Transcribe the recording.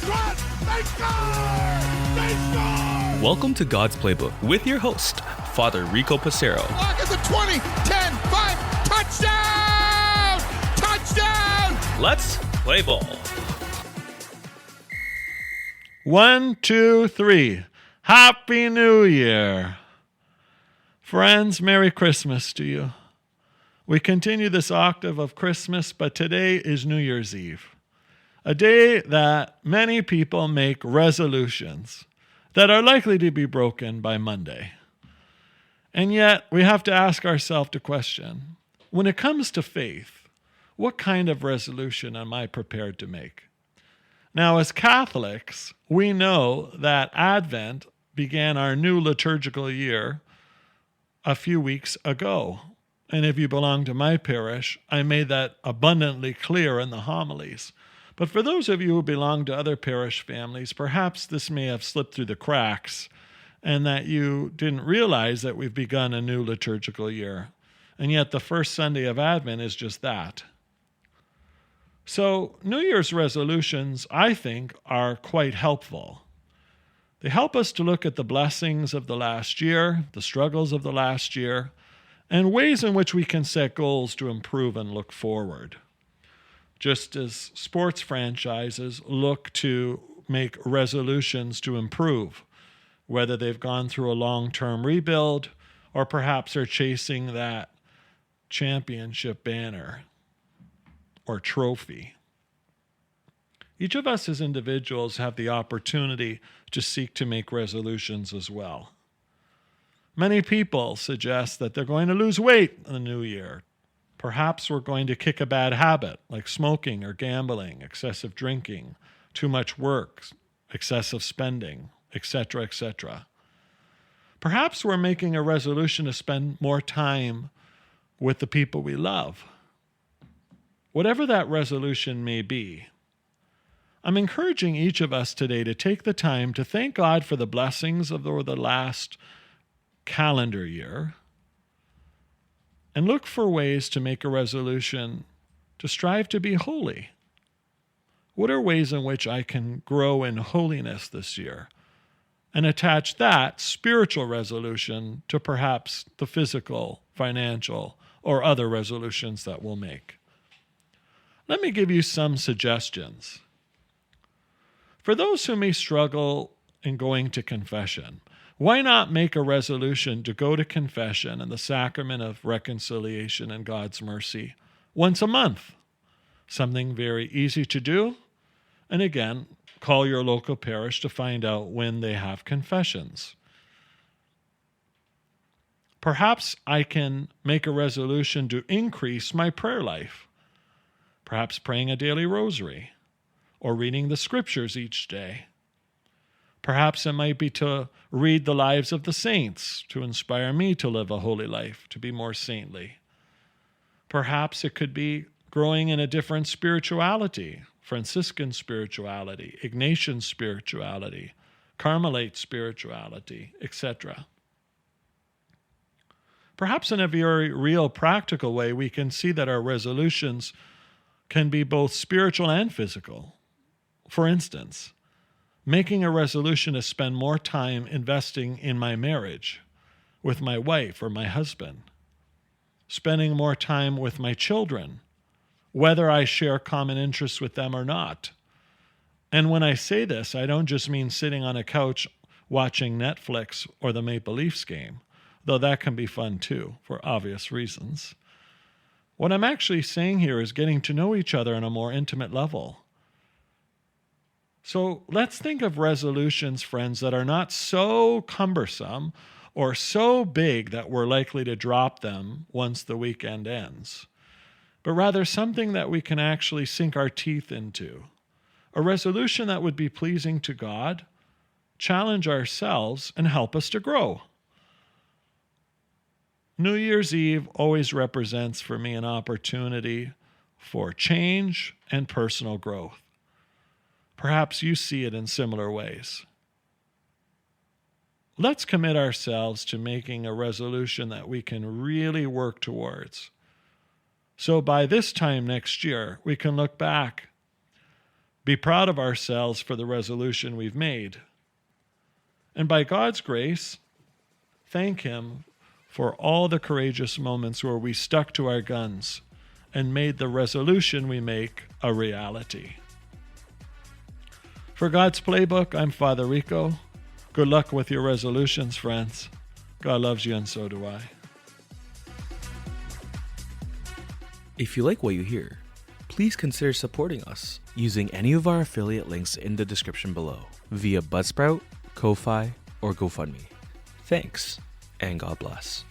They score! They score! Welcome to God's Playbook with your host, Father Rico Passero. Lock at the 20, 10, 5, touchdown! Touchdown! Let's play ball. 1, 2, 3. Happy New Year. Friends, Merry Christmas to you. We continue this octave of Christmas, but today is New Year's Eve. A day that many people make resolutions that are likely to be broken by Monday. And yet, we have to ask ourselves the question, when it comes to faith, what kind of resolution am I prepared to make? Now, as Catholics, we know that Advent began our new liturgical year a few weeks ago. And if you belong to my parish, I made that abundantly clear in the homilies. But for those of you who belong to other parish families, perhaps this may have slipped through the cracks and that you didn't realize that we've begun a new liturgical year. And yet the first Sunday of Advent is just that. So New Year's resolutions, I think, are quite helpful. They help us to look at the blessings of the last year, the struggles of the last year, and ways in which we can set goals to improve and look forward. Just as sports franchises look to make resolutions to improve, whether they've gone through a long-term rebuild or perhaps are chasing that championship banner or trophy. Each of us as individuals have the opportunity to seek to make resolutions as well. Many people suggest that they're going to lose weight in the new year. Perhaps we're going to kick a bad habit like smoking or gambling, excessive drinking, too much work, excessive spending, etc., etc. Perhaps we're making a resolution to spend more time with the people we love. Whatever that resolution may be, I'm encouraging each of us today to take the time to thank God for the blessings of the last calendar year and look for ways to make a resolution to strive to be holy. What are ways in which I can grow in holiness this year? And attach that spiritual resolution to perhaps the physical, financial, or other resolutions that we'll make. Let me give you some suggestions. For those who may struggle in going to confession, why not make a resolution to go to confession and the sacrament of reconciliation and God's mercy once a month? Something very easy to do. And again, call your local parish to find out when they have confessions. Perhaps I can make a resolution to increase my prayer life. Perhaps praying a daily rosary or reading the scriptures each day. Perhaps it might be to read the lives of the saints to inspire me to live a holy life, to be more saintly. Perhaps it could be growing in a different spirituality, Franciscan spirituality, Ignatian spirituality, Carmelite spirituality, etc. Perhaps in a very real practical way, we can see that our resolutions can be both spiritual and physical. For instance, making a resolution to spend more time investing in my marriage with my wife or my husband, spending more time with my children, whether I share common interests with them or not. And when I say this, I don't just mean sitting on a couch watching Netflix or the Maple Leafs game, though that can be fun too, for obvious reasons. What I'm actually saying here is getting to know each other on a more intimate level. So let's think of resolutions, friends, that are not so cumbersome or so big that we're likely to drop them once the weekend ends, but rather something that we can actually sink our teeth into. A resolution that would be pleasing to God, challenge ourselves, and help us to grow. New Year's Eve always represents for me an opportunity for change and personal growth. Perhaps you see it in similar ways. Let's commit ourselves to making a resolution that we can really work towards. So by this time next year, we can look back be proud of ourselves for the resolution we've made. And by God's grace, thank Him for all the courageous moments where we stuck to our guns and made the resolution we make a reality. For God's Playbook, I'm Father Rico. Good luck with your resolutions, friends. God loves you, and so do I. If you like what you hear, please consider supporting us using any of our affiliate links in the description below via Buzzsprout, Ko-Fi, or GoFundMe. Thanks, and God bless.